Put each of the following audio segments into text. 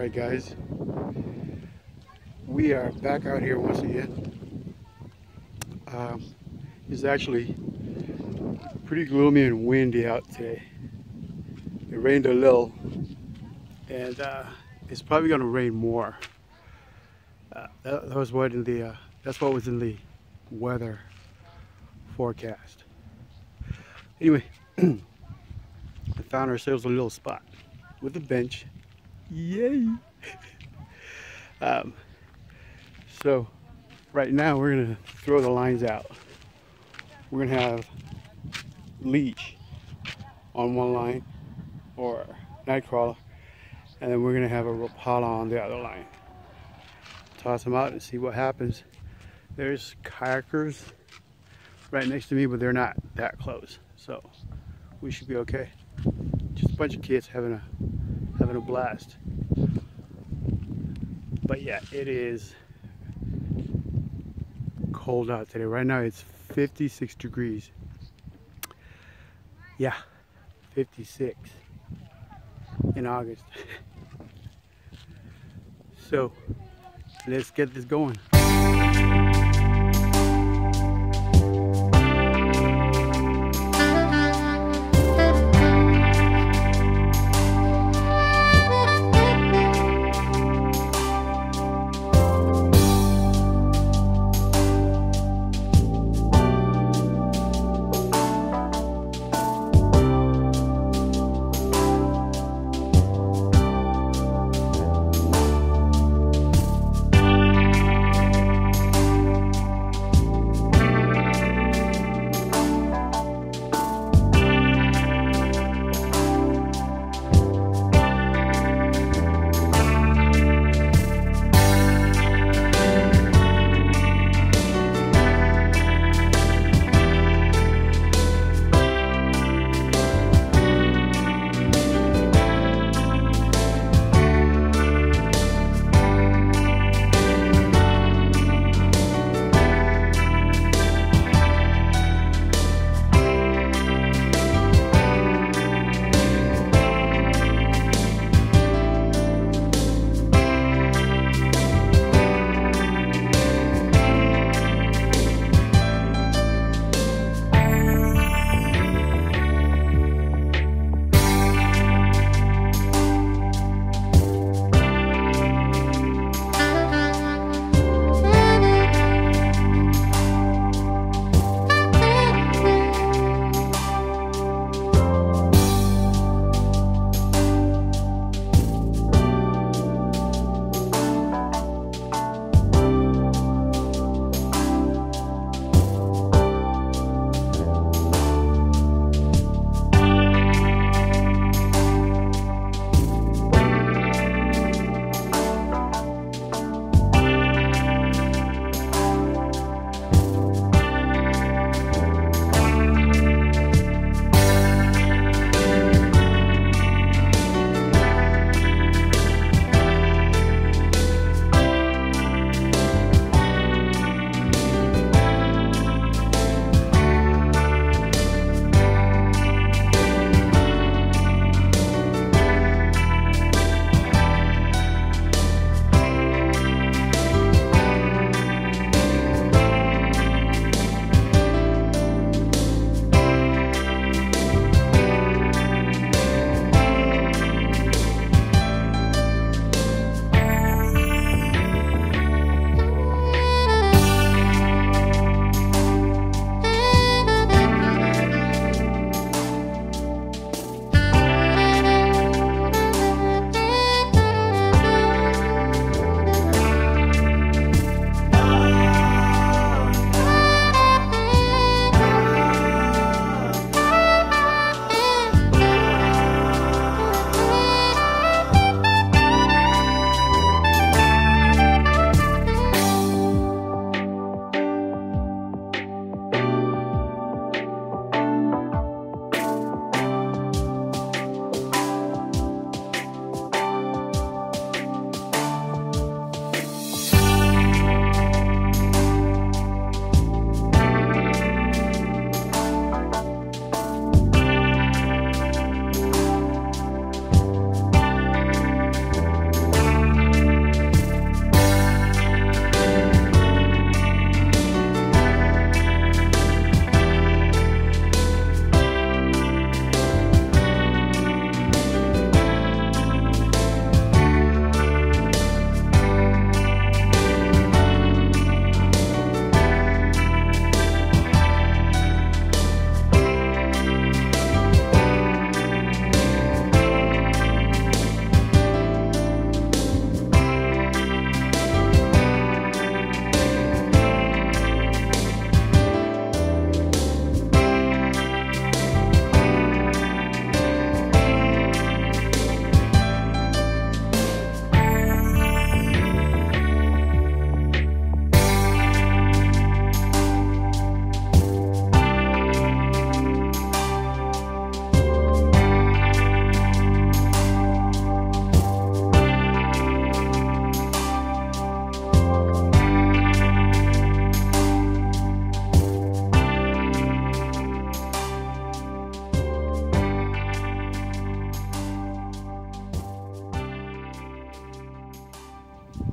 Alright guys, we are back out here once again. It's actually pretty gloomy and windy out today. It rained a little, and it's probably going to rain more. That's what was in the weather forecast. Anyway, we found ourselves a little spot with a bench. Yay! So right now we're gonna throw the lines out. We're gonna have leech on one line, or nightcrawler, and then we're gonna have a rapala on the other line. Toss them out and see what happens. There's kayakers right next to me, but they're not that close, so we should be okay. Just a bunch of kids having a blast. But yeah, it is cold out today. Right now it's 56 degrees. Yeah, 56 in August. So let's get this going.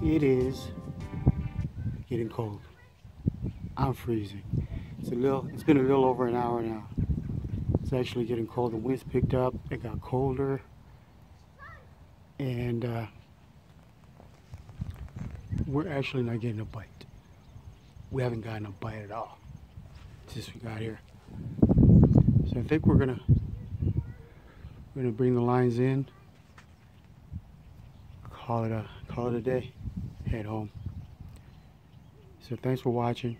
It is getting cold. I'm freezing. It's been a little over an hour now. It's actually getting cold. The winds picked up. It got colder. And we're actually not getting a bite. We haven't gotten a bite at all since we got here. So I think we're gonna bring the lines in, call it a day, head home. So thanks for watching.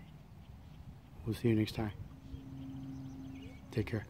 We'll see you next time. Take care.